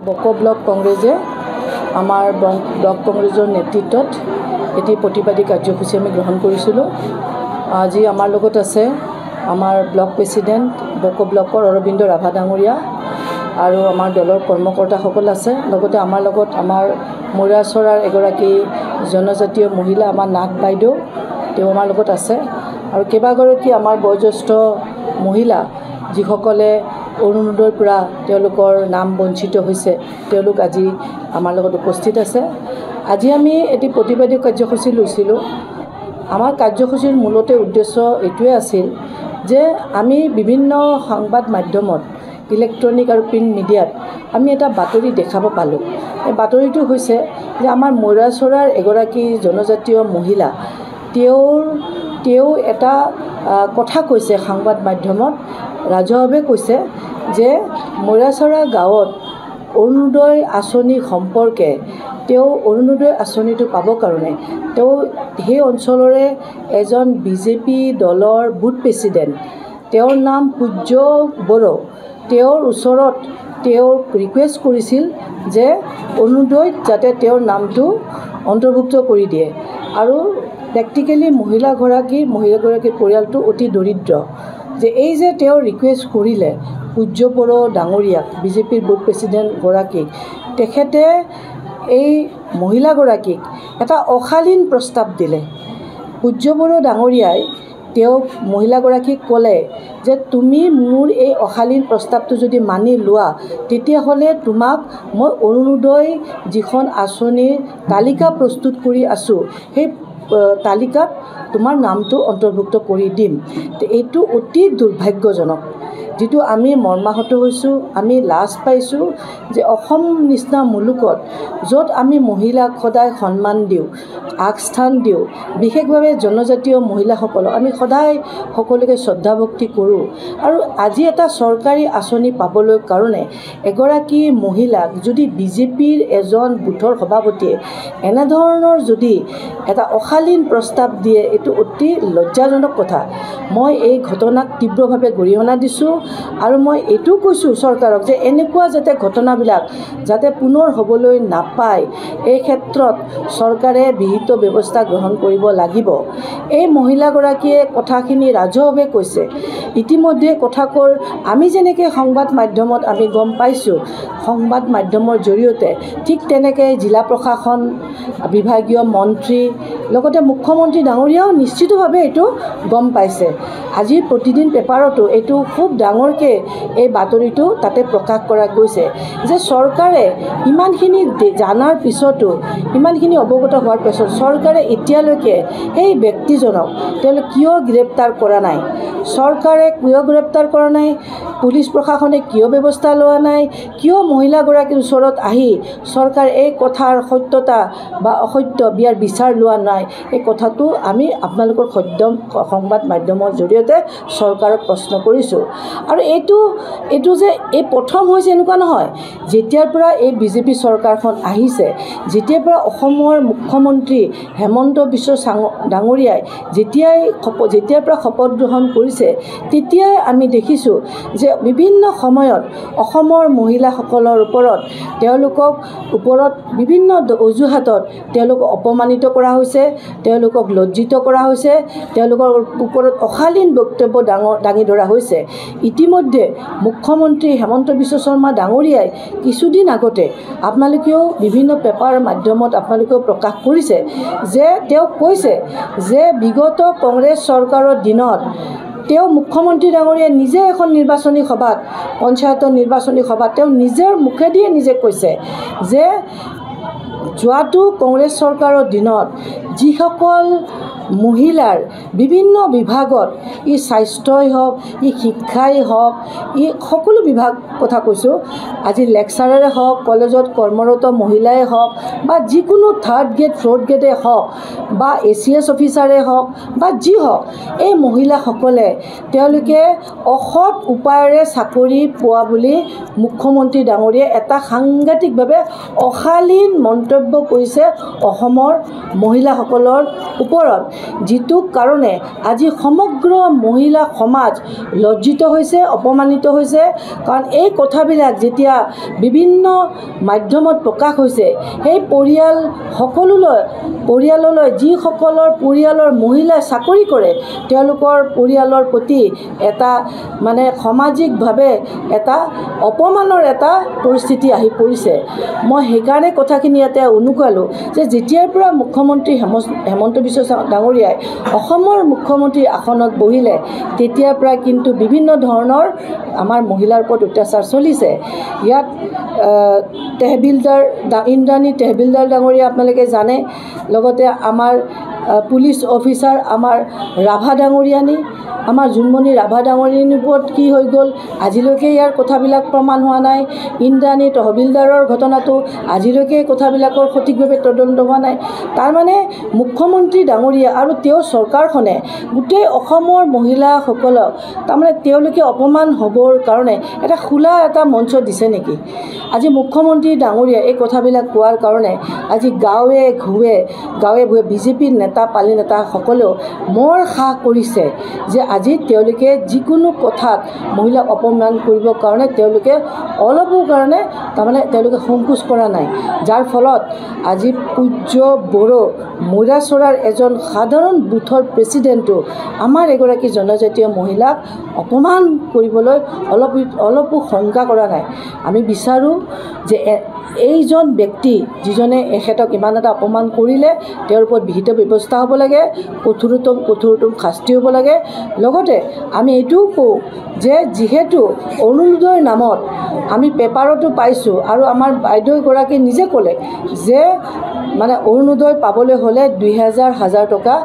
বক ব্লক কংগ্ৰেছে আমাৰ ব্লক কংগ্ৰেছৰ নেতৃত্বত এটি প্ৰতিবাদী কাৰ্যসূচী আমি গ্ৰহণ কৰিছিলোঁ। আজি আমাৰ লগত আছে আমাৰ ব্লক প্ৰেছিডেণ্ট বক ব্লকৰ অৰবিন্দ ৰাভা ডাঙৰীয়া আৰু আমাৰ দলৰ কৰ্মকৰ্তাসকল আছে। লগতে আমাৰ লগত আমাৰ মৰাচৰাৰ এগৰাকী জনজাতীয় মহিলা আমাৰ নাথ বাইদেউ, তেওঁ আমাৰ লগত আছে আৰু কেইবাগৰাকী আমাৰ বয়োজ্যেষ্ঠ মহিলা যিসকলে অৰুণোদয়ৰ পৰা তেওঁলোকৰ নাম বঞ্চিত হৈছে, তেওঁলোক আজি আমাৰ লগত উপস্থিত আছে। আজি আমি এটি প্ৰতিবাদী কাৰ্যসূচী লৈছিলোঁ। আমাৰ কাৰ্যসূচীৰ মূলতে উদ্দেশ্য এইটোৱে আছিল যে আমি বিভিন্ন সংবাদ মাধ্যমত, ইলেক্ট্ৰনিক আৰু প্ৰিণ্ট মিডিয়াত আমি এটা বাতৰি দেখাব পালোঁ। এই বাতৰিটো হৈছে যে আমাৰ মৰাচৰাৰ এগৰাকী জনজাতীয় মহিলা, তেওঁ এটা কথা কৈছে সংবাদ মাধ্যমত, ৰাজহুৱাভাৱে কৈছে যে মৰাচৰা গাঁৱত অৰুণোদয় আঁচনি সম্পৰ্কে তেওঁ অৰুণোদয় আঁচনিটো পাবৰ কাৰণে তেওঁ সেই অঞ্চলৰে এজন বিজেপি দলৰ বুথ প্ৰেছিডেণ্ট, তেওঁৰ নাম পূজ্য বড়ো, তেওঁৰ ওচৰত তেওঁ ৰিকুৱেষ্ট কৰিছিল যে অৰুণোদয়ত যাতে তেওঁৰ নামটো অন্তৰ্ভুক্ত কৰি দিয়ে। আৰু প্ৰেক্টিকেলি মহিলাগৰাকীৰ পৰিয়ালটো অতি দৰিদ্ৰ, যে এই যে তেওঁ ৰিকুৱেষ্ট কৰিলে পূজ্য বড়ো ডাঙৰীয়াক, বিজেপিৰ বুথ প্ৰেছিডেণ্টগৰাকীক, তেখেতে এই মহিলাগৰাকীক এটা অশালীন প্ৰস্তাৱ দিলে। পূজ্য বড়ো ডাঙৰীয়াই তেওঁক মহিলাগৰাকীক ক'লে যে তুমি মোৰ এই অশালীন প্ৰস্তাৱটো যদি মানি লোৱা, তেতিয়াহ'লে তোমাক মই অৰুণোদয় যিখন আঁচনিৰ তালিকা প্ৰস্তুত কৰি আছোঁ, সেই তালিকাত তোমাৰ নামটো অন্তৰ্ভুক্ত কৰি দিম। এইটো অতি দুৰ্ভাগ্যজনক, যিটো আমি মৰ্মাহত হৈছোঁ, আমি লাজ পাইছোঁ যে অসম নিচিনা মুলুকত য'ত আমি মহিলাক সদায় সন্মান দিওঁ, আগস্থান দিওঁ, বিশেষভাৱে জনজাতীয় মহিলাসকলক আমি সদায় সকলোকে শ্ৰদ্ধা ভক্তি কৰোঁ, আৰু আজি এটা চৰকাৰী আঁচনি পাবলৈ কাৰণে এগৰাকী মহিলাক যদি বিজেপিৰ এজন বুথৰ সভাপতিয়ে এনেধৰণৰ যদি এটা অশালীন প্ৰস্তাৱ দিয়ে, এইটো অতি লজ্জাজনক কথা। মই এই ঘটনাক তীব্ৰভাৱে গৰিহণা দিছোঁ আৰু মই এইটো কৈছোঁ চৰকাৰক যে এনেকুৱা যাতে ঘটনাবিলাক যাতে পুনৰ হ'বলৈ নাপায়, এই ক্ষেত্ৰত চৰকাৰে বিহিত ব্যৱস্থা গ্ৰহণ কৰিব লাগিব। এই মহিলাগৰাকীয়ে কথাখিনি ৰাজহুৱাভাৱে কৈছে। ইতিমধ্যে কথাবোৰ আমি যেনেকৈ সংবাদ মাধ্যমত আমি গম পাইছোঁ, সংবাদ মাধ্যমৰ জৰিয়তে, ঠিক তেনেকৈ জিলা প্ৰশাসন, বিভাগীয় মন্ত্ৰী, লগতে মুখ্যমন্ত্ৰী ডাঙৰীয়াও নিশ্চিতভাৱে এইটো গম পাইছে। আজি প্ৰতিদিন পেপাৰতো এইটো খুব ডাঙৰকৈ এই বাতৰিটো তাতে প্ৰকাশ কৰা গৈছে যে চৰকাৰে ইমানখিনি জানাৰ পিছতো, ইমানখিনি অৱগত হোৱাৰ পিছত চৰকাৰে এতিয়ালৈকে সেই ব্যক্তিজনক তেওঁলোকে কিয় গ্ৰেপ্তাৰ কৰা নাই, চৰকাৰে কিয় গ্ৰেপ্তাৰ কৰা নাই, পুলিচ প্ৰশাসনে কিয় ব্যৱস্থা লোৱা নাই, কিয় মহিলাগৰাকীৰ ওচৰত আহি চৰকাৰ এই কথাৰ সত্যতা বা অসত্য বিয়াৰ বিচাৰ লোৱা নাই, এই কথাটো আমি আপোনালোকৰ সংবাদ মাধ্যমৰ জৰিয়তে চৰকাৰক প্ৰশ্ন কৰিছোঁ। আৰু এইটো যে এই প্ৰথম হৈছে এনেকুৱা নহয়। যেতিয়াৰ পৰা এই বিজেপি চৰকাৰখন আহিছে, যেতিয়াৰ পৰা অসমৰ মুখ্যমন্ত্ৰী হেমন্ত বিশ্ব ডাঙৰীয়াই যেতিয়াৰ পৰা শপত গ্ৰহণ কৰিছে, তেতিয়াই আমি দেখিছোঁ যে বিভিন্ন সময়ত অসমৰ মহিলাসকলৰ তেওঁলোকক বিভিন্ন অজুহাতত তেওঁলোকক অপমানিত কৰা হৈছে, তেওঁলোকক লজ্জিত কৰা হৈছে, তেওঁলোকৰ ওপৰত অশালীন বক্তব্য দাঙি ধৰা হৈছে। ইতিমধ্যে মুখ্যমন্ত্ৰী হেমন্ত বিশ্ব শৰ্মা ডাঙৰীয়াই কিছুদিন আগতে আপোনালোকেও বিভিন্ন পেপাৰ মাধ্যমত আপোনালোকেও প্ৰকাশ কৰিছে যে তেওঁ কৈছে যে বিগত কংগ্ৰেছ চৰকাৰৰ দিনত তেওঁ মুখ্যমন্ত্ৰী ডাঙৰীয়াই নিজে এখন নিৰ্বাচনী সভাত, পঞ্চায়তৰ নিৰ্বাচনী সভাত তেওঁ নিজৰ মুখেদিয়ে নিজে কৈছে যে যোৱাটো কংগ্ৰেছ চৰকাৰৰ দিনত যিসকল মহিলাৰ বিভিন্ন বিভাগত, ই স্বাস্থ্যই হওক, ই শিক্ষাই হওক, ই সকলো বিভাগ কথা কৈছোঁ, আজি লেকচাৰাৰে হওক, কলেজত কৰ্মৰত মহিলাই হওক, বা যিকোনো থাৰ্ড গ্ৰেড ফ'ৰ্থ গ্ৰেডে হওক, বা ACS অফিচাৰে হওক, বা যি হওক, এই মহিলাসকলে তেওঁলোকে অসৎ উপায়েৰে চাকৰি পোৱা বুলি মুখ্যমন্ত্ৰী ডাঙৰীয়াই এটা সাংঘাতিকভাৱে অশালীন মন্তব্য কৰিছে অসমৰ মহিলাসকলে। মহিলাসকলৰ ওপৰত যিটো কাৰণে আজি সমগ্ৰ মহিলা সমাজ লজ্জিত হৈছে, অপমানিত হৈছে। কাৰণ এই কথাবিলাক যেতিয়া বিভিন্ন মাধ্যমত প্ৰকাশ হৈছে, সেই পৰিয়াললৈ যিসকলৰ পৰিয়ালৰ মহিলাই চাকৰি কৰে, তেওঁলোকৰ পৰিয়ালৰ প্ৰতি এটা মানে সামাজিকভাৱে এটা অপমানৰ এটা পৰিস্থিতি আহি পৰিছে। মই সেইকাৰণে কথাখিনি ইয়াতে অনুকোৱালোঁ যে যেতিয়াৰ পৰা মুখ্যমন্ত্ৰী হেমন্ত বিশ্ব ডাঙৰীয়াই অসমৰ মুখ্যমন্ত্ৰী আসনত বহিলে, তেতিয়াৰ পৰা কিন্তু বিভিন্ন ধৰণৰ আমাৰ মহিলাৰ ওপৰত অত্যাচাৰ চলিছে। ইয়াত ইন্দ্ৰাণী তেহবিলদাৰ ডাঙৰীয়া আপোনালোকে জানে, লগতে আমাৰ পুলিচ অফিচাৰ আমাৰ ৰাভা ডাঙৰীয়ানী, আমাৰ জোনমণি ৰাভা ডাঙৰীয়ানীৰ ওপৰত কি হৈ গ'ল আজিলৈকে ইয়াৰ কথাবিলাক প্ৰমাণ হোৱা নাই। ইন্দ্ৰাণী তহবিলদাৰৰ ঘটনাটো আজিলৈকে কথাবিলাকৰ সঠিকভাৱে তদন্ত হোৱা নাই। তাৰমানে মুখ্যমন্ত্ৰী ডাঙৰীয়া আৰু তেওঁৰ চৰকাৰখনে গোটেই অসমৰ মহিলাসকলক তাৰমানে তেওঁলোকে অপমান হ'বৰ কাৰণে এটা খোলা এটা মঞ্চ দিছে নেকি? আজি মুখ্যমন্ত্ৰী ডাঙৰীয়া এই কথাবিলাক কোৱাৰ কাৰণে আজি গাঁৱে ভূঞে বিজেপি নেতা পালি নেতাসকলেও মৰ সাহ কৰিছে যে আজি তেওঁলোকে যিকোনো কথাত মহিলাক অপমান কৰিবৰ কাৰণে তেওঁলোকে অলপো কাৰণে তাৰমানে তেওঁলোকে সংকোচ কৰা নাই। যাৰ ফলত আজি পূজ্য বড়ো মৈৰাচৰাৰ এজন সাধাৰণ বুথৰ প্ৰেছিডেণ্টো আমাৰ এগৰাকী জনজাতীয় মহিলাক অপমান কৰিবলৈ অলপো শংকা কৰা নাই। আমি বিচাৰোঁ যে এইজন ব্যক্তি যিজনে এখেতক ইমান এটা অপমান কৰিলে, তেওঁৰ ওপৰত বিহিত ব্যৱস্থা হ'ব লাগে, কঠোৰতম শাস্তি হ'ব লাগে। লগতে আমি এইটোও কওঁ যে যিহেতু অৰুণোদয়ৰ নামত আমি পেপাৰতো পাইছোঁ আৰু আমাৰ বাইদেউগৰাকী নিজে ক'লে যে মানে অৰুণোদয় পাবলৈ হ'লে 2000 টকা